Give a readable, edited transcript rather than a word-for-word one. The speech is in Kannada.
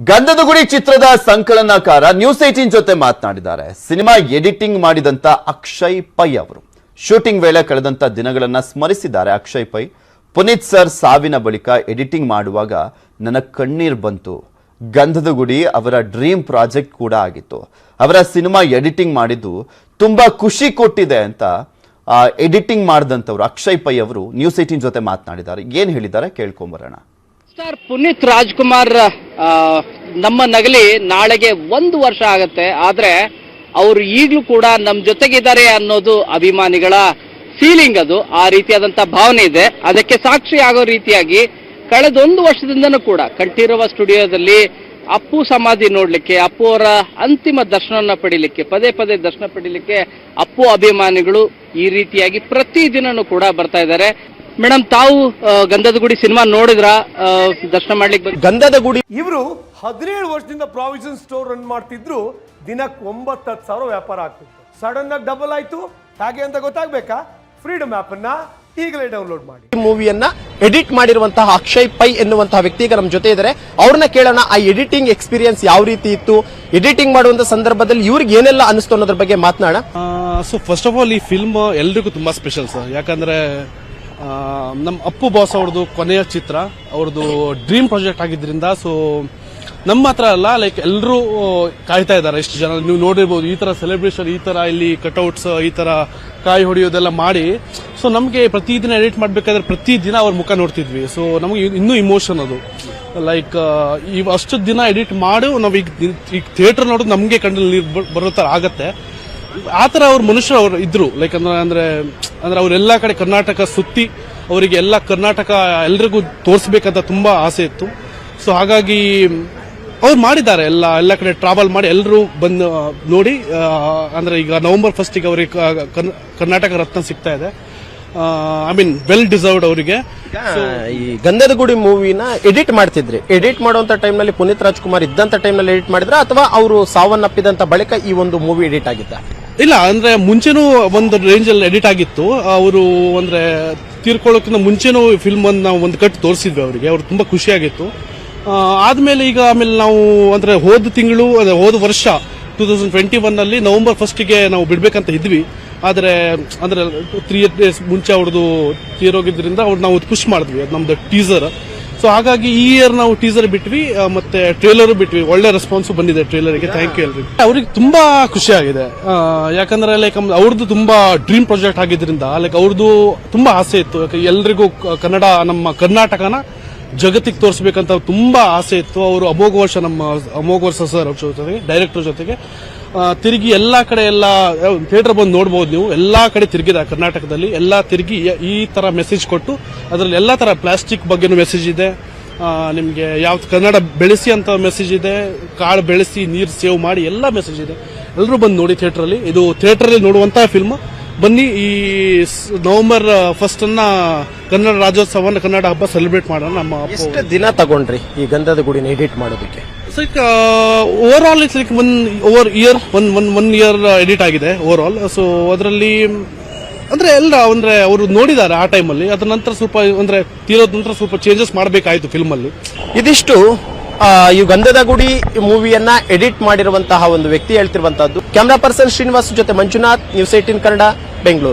ಗಂಧದ ಗುಡಿ ಚಿತ್ರದ ಸಂಕಲನಕಾರ ನ್ಯೂಸ್ 18 ಜೊತೆ ಮಾತನಾಡಿದ್ದಾರೆ. ಸಿನಿಮಾ ಎಡಿಟಿಂಗ್ ಮಾಡಿದಂತ ಅಕ್ಷಯ್ ಪೈ ಅವರು ಶೂಟಿಂಗ್ ವೇಳೆ ಕಳೆದಂತ ದಿನಗಳನ್ನ ಸ್ಮರಿಸಿದ್ದಾರೆ. ಅಕ್ಷಯ್ ಪೈ, ಪುನೀತ್ ಸರ್ ಸಾವಿನ ಬಳಿಕ ಎಡಿಟಿಂಗ್ ಮಾಡುವಾಗ ನನ್ನ ಕಣ್ಣೀರ್ ಬಂತು. ಗಂಧದ ಗುಡಿ ಅವರ ಡ್ರೀಮ್ ಪ್ರಾಜೆಕ್ಟ್ ಕೂಡ ಆಗಿತ್ತು. ಅವರ ಸಿನಿಮಾ ಎಡಿಟಿಂಗ್ ಮಾಡಿದ್ದು ತುಂಬಾ ಖುಷಿ ಕೊಟ್ಟಿದೆ ಅಂತ ಎಡಿಟಿಂಗ್ ಮಾಡಿದಂತವರು ಅಕ್ಷಯ್ ಪೈ ಅವರು ನ್ಯೂಸ್ 18 ಜೊತೆ ಮಾತನಾಡಿದ್ದಾರೆ. ಏನ್ ಹೇಳಿದ್ದಾರೆ ಕೇಳ್ಕೊಂಬರೋಣ. ಸ್ಟಾರ್ ಪುನೀತ್ ರಾಜ್ಕುಮಾರ್ ನಮ್ಮ ನಗಲಿ ನಾಳೆಗೆ 1 ವರ್ಷ ಆಗತ್ತೆ. ಆದ್ರೆ ಅವರು ಈಗಲೂ ಕೂಡ ನಮ್ಮ ಜೊತೆಗಿದ್ದಾರೆ ಅನ್ನೋದು ಅಭಿಮಾನಿಗಳ ಫೀಲಿಂಗ್. ಅದು ಆ ರೀತಿಯಾದಂತ ಭಾವನೆ ಇದೆ. ಅದಕ್ಕೆ ಸಾಕ್ಷಿ ಆಗೋ ರೀತಿಯಾಗಿ ಕಳೆದ 1 ವರ್ಷದಿಂದನೂ ಕೂಡ ಕಂಠೀರವ ಸ್ಟುಡಿಯೋದಲ್ಲಿ ಅಪ್ಪು ಸಮಾಧಿ ನೋಡ್ಲಿಕ್ಕೆ, ಅಪ್ಪು ಅವರ ಅಂತಿಮ ದರ್ಶನವನ್ನ ಪಡಿಲಿಕ್ಕೆ, ಪದೇ ಪದೇ ದರ್ಶನ ಪಡಿಲಿಕ್ಕೆ ಅಪ್ಪು ಅಭಿಮಾನಿಗಳು ಈ ರೀತಿಯಾಗಿ ಪ್ರತಿದಿನನೂ ಕೂಡ ಬರ್ತಾ ಇದ್ದಾರೆ. ಮೇಡಮ್, ತಾವು ಗಂಧದ ಗುಡಿ ಸಿನಿಮಾ ನೋಡಿದ್ರ? ದರ್ಶನ ಮಾಡ್ಲಿಕ್ಕೆ ಗಂಧದ ಗುಡಿ ಇವರು 17 ವರ್ಷದಿಂದ ಪ್ರಾವಿಷನ್ ಸ್ಟೋರ್ ರನ್ ಮಾಡ್ತಿದ್ರು. ದಿನಕ್ಕೆ 9,000 ವ್ಯಾಪಾರ ಆಗ್ತಿತ್ತು. ಸಡನ್ ಆಗಿ ಡಬಲ್ ಆಯ್ತು. ಹಾಗೆ ಅಂತ ಗೊತ್ತಾಗ್ಬೇಕಾ? ಫ್ರೀಡಮ್ ಆಪ್ ಅನ್ನ ಈಗಲೇ ಡೌನ್ಲೋಡ್ ಮಾಡಿ. ಮೂವಿಯನ್ನ ಎಡಿಟ್ ಮಾಡಿರುವಂತಹ ಅಕ್ಷಯ್ ಪೈ ಎನ್ನುವಂತಹ ವ್ಯಕ್ತಿ ಈಗ ನಮ್ಮ ಜೊತೆ ಇದ್ದಾರೆ. ಅವ್ರನ್ನ ಕೇಳೋಣ, ಆ ಎಡಿಟಿಂಗ್ ಎಕ್ಸ್ಪೀರಿಯನ್ಸ್ ಯಾವ ರೀತಿ ಇತ್ತು, ಎಡಿಟಿಂಗ್ ಮಾಡುವಂತ ಸಂದರ್ಭದಲ್ಲಿ ಇವ್ರಿಗೆ ಏನೆಲ್ಲ ಅನಿಸ್ತು ಅನ್ನೋದ್ರ ಬಗ್ಗೆ ಮಾತನಾಡೋಣ. ಸೊ ಫಸ್ಟ್ ಆಫ್ ಆಲ್ ಈ ಫಿಲ್ಮ್ ಎಲ್ರಿಗೂ ತುಂಬಾ ಸ್ಪೆಷಲ್ ಸರ್. ಯಾಕಂದ್ರೆ ನಮ್ಮ ಅಪ್ಪು ಬಾಸ್ ಅವ್ರದ್ದು ಕೊನೆಯ ಚಿತ್ರ, ಅವ್ರದ್ದು ಡ್ರೀಮ್ ಪ್ರಾಜೆಕ್ಟ್ ಆಗಿದ್ರಿಂದ ಸೊ ನಮ್ಮ ಹತ್ರ ಅಲ್ಲ, ಲೈಕ್ ಎಲ್ಲರೂ ಕಾಯ್ತಾ ಇದ್ದಾರೆ. ಎಷ್ಟು ಜನ ನೀವು ನೋಡಿರ್ಬೋದು, ಈ ತರ ಸೆಲೆಬ್ರೇಷನ್, ಈ ತರ ಇಲ್ಲಿ ಕಟ್ಔಟ್ಸ್, ಈ ತರ ಕಾಯಿ ಹೊಡೆಯೋದೆಲ್ಲ ಮಾಡಿ. ಸೊ ನಮಗೆ ಪ್ರತಿದಿನ ಎಡಿಟ್ ಮಾಡ್ಬೇಕಾದ್ರೆ ಪ್ರತಿದಿನ ಅವ್ರ ಮುಖ ನೋಡ್ತಿದ್ವಿ. ಸೊ ನಮಗೆ ಇನ್ನೂ ಇಮೋಷನ್ ಅದು. ಲೈಕ್ ಅಷ್ಟು ದಿನ ಎಡಿಟ್ ಮಾಡಿ ನಾವು ಈಗ ಥಿಯೇಟರ್ ನೋಡೋದು ನಮಗೆ ಕಣ್ಣಲ್ಲಿ ಬರೋ ತರ ಆಗತ್ತೆ. ಆತರ ಅವ್ರ ಮನುಷ್ಯರು ಅವ್ರು ಇದ್ರು. ಲೈಕ್ ಅಂದ್ರೆ ಅವರೆಲ್ಲ ಕಡೆ ಕರ್ನಾಟಕ ಸುತ್ತಿ ಅವರಿಗೆ ಎಲ್ಲ ಕರ್ನಾಟಕ ಎಲ್ರಿಗೂ ತೋರಿಸ್ಬೇಕಂತ ತುಂಬಾ ಆಸೆ ಇತ್ತು. ಸೊ ಹಾಗಾಗಿ ಅವ್ರು ಮಾಡಿದ್ದಾರೆ. ಎಲ್ಲ ಕಡೆ ಟ್ರಾವೆಲ್ ಮಾಡಿ ಎಲ್ಲರೂ ಬಂದು ನೋಡಿ. ಅಂದ್ರೆ ಈಗ November 1 ಅವರಿಗೆ ಕರ್ನಾಟಕ ರತ್ನ ಸಿಗ್ತಾ ಇದೆ. ಐ ಮೀನ್ ವೆಲ್ ಡಿಸರ್ವ್ಡ್ ಅವರಿಗೆ. ಈ ಗಂಧದ ಗುಡಿ ಮೂವಿನ ಎಡಿಟ್ ಮಾಡ್ತಿದ್ರಿ. ಎಡಿಟ್ ಮಾಡುವಂತ ಟೈಮ್ ನಲ್ಲಿ ಪುನೀತ್ ರಾಜ್ಕುಮಾರ್ ಇದ್ದಂತ ಟೈಮ್ ನಲ್ಲಿ ಎಡಿಟ್ ಮಾಡಿದ್ರ ಅಥವಾ ಅವರು ಸಾವನ್ನಪ್ಪಿದಂತ ಬಳಿಕ ಈ ಒಂದು ಮೂವಿ ಎಡಿಟ್ ಆಗಿದ್ದ? ಇಲ್ಲ, ಅಂದ್ರೆ ಮುಂಚೆನೂ ಒಂದು ರೇಂಜ್ ಅಲ್ಲಿ ಎಡಿಟ್ ಆಗಿತ್ತು. ಅವರು ಅಂದ್ರೆ ತೀರ್ಕೊಳ್ಳೋಕ್ಕಿಂತ ಮುಂಚೆನೂ ಫಿಲ್ಮ್ ಅನ್ನು ನಾವು ಒಂದು ಕಟ್ ತೋರಿಸಿದ್ವಿ ಅವರಿಗೆ. ಅವ್ರು ತುಂಬಾ ಖುಷಿಯಾಗಿತ್ತು. ಆದ್ಮೇಲೆ ಆಮೇಲೆ ನಾವು ಅಂದ್ರೆ ಹೋದ ವರ್ಷ 2021 ನಲ್ಲಿ November 1 ನಾವು ಬಿಡ್ಬೇಕಂತ ಇದ್ವಿ. ಆದ್ರೆ ಅಂದ್ರೆ 3 days ಮುಂಚೆ ಅವ್ರದ್ದು ತೀರೋಗಿದ್ರಿಂದ ನಾವು ಪುಷ್ ಮಾಡಿದ್ವಿ. ಅದು ನಮ್ದು ಟೀಸರ್. ಸೊ ಹಾಗಾಗಿ ಈ ಇಯರ್ ನಾವು ಟೀಸರ್ ಬಿಟ್ವಿ, ಮತ್ತೆ ಟ್ರೇಲರ್ ಬಿಟ್ವಿ. ಒಳ್ಳೆ ರೆಸ್ಪಾನ್ಸ್ ಬಂದಿದೆ ಟ್ರೇಲರ್ಗೆ. ಥ್ಯಾಂಕ್ ಯು ಎಲ್ರಿಗೂ. ಅವ್ರಿಗೆ ತುಂಬಾ ಖುಷಿ ಆಗಿದೆ. ಯಾಕಂದ್ರೆ ಲೈಕ್ ಅವ್ರದ್ದು ತುಂಬಾ ಡ್ರೀಮ್ ಪ್ರಾಜೆಕ್ಟ್ ಆಗಿದ್ರಿಂದ ಲೈಕ್ ಅವ್ರದ್ದು ತುಂಬಾ ಆಸೆ ಇತ್ತು. ಎಲ್ರಿಗೂ ನಮ್ಮ ಕರ್ನಾಟಕನ ಜಗತ್ತಿಗೆ ತೋರಿಸಬೇಕಂತ ತುಂಬಾ ಆಸೆ ಇತ್ತು. ಅವರು ನಮ್ಮ ಅಮೋಘ ವರ್ಷ ಸರ್ ಜೊತೆಗೆ, ಡೈರೆಕ್ಟರ್ ಜೊತೆಗೆ ತಿರುಗಿ ಎಲ್ಲಾ ಕಡೆ ಎಲ್ಲ ಥಿಯೇಟರ್ ಬಂದು ನೋಡಬಹುದು ನೀವು. ಎಲ್ಲಾ ಕಡೆ ತಿರುಗಿದೆ ಕರ್ನಾಟಕದಲ್ಲಿ. ಎಲ್ಲಾ ತಿರುಗಿ ಈ ತರ ಮೆಸೇಜ್ ಕೊಟ್ಟು, ಅದರಲ್ಲಿ ಎಲ್ಲಾ ತರ ಪ್ಲಾಸ್ಟಿಕ್ ಬಗ್ಗೆನೂ ಮೆಸೇಜ್ ಇದೆ. ನಿಮ್ಗೆ ಯಾವ್ದು ಕನ್ನಡ ಬೆಳೆಸಿ ಅಂತ ಮೆಸೇಜ್ ಇದೆ, ಕಾಳು ಬೆಳೆಸಿ ನೀರು ಸೇವ್ ಮಾಡಿ ಎಲ್ಲ ಮೆಸೇಜ್ ಇದೆ. ಎಲ್ಲರೂ ಬಂದು ನೋಡಿ ಥಿಯೇಟರ್ ಅಲ್ಲಿ. ಇದು ಥಿಯೇಟರ್ ಅಲ್ಲಿ ನೋಡುವಂತಹ ಫಿಲ್ಮ್. ಬನ್ನಿ, ಈ November 1 ಕನ್ನಡ ರಾಜ್ಯೋತ್ಸವ, ಕನ್ನಡ ಹಬ್ಬ ಸೆಲೆಬ್ರೇಟ್ ಮಾಡೋಣ. ನಮ್ಮ ಎಷ್ಟು ದಿನ ತಗೊಂಡ್ರಿ ಈ ಗಂಧದ ಗುಡಿನ ಎಡಿಟ್ ಮಾಡೋದಕ್ಕೆ? Over all it's like one year edit ಆಗಿದೆ ಓವರ್ ಆಲ್. ಸೊ ಅದರಲ್ಲಿ ಅಂದ್ರೆ ಅವರು ನೋಡಿದ್ದಾರೆ ಆ ಟೈಮಲ್ಲಿ. ಅದ್ರ ನಂತರ ಸ್ವಲ್ಪ ಅಂದ್ರೆ ತೀರೋದ ನಂತರ ಸ್ವಲ್ಪ ಚೇಂಜಸ್ ಮಾಡಬೇಕಾಯ್ತು ಫಿಲ್ಮ್ ಅಲ್ಲಿ. ಇದಿಷ್ಟು ಈ ಗಂಧದ ಗುಡಿ ಮೂವಿಯನ್ನ ಎಡಿಟ್ ಮಾಡಿರುವಂತಹ ಒಂದು ವ್ಯಕ್ತಿ ಹೇಳ್ತಿರುವಂತಹದ್ದು. ಕ್ಯಾಮರಾ ಪರ್ಸನ್ ಶ್ರೀನಿವಾಸ್ ಜೊತೆ ಮಂಜುನಾಥ್, ನ್ಯೂಸ್ 18 ಕನ್ನಡ, ಬೆಂಗಳೂರು.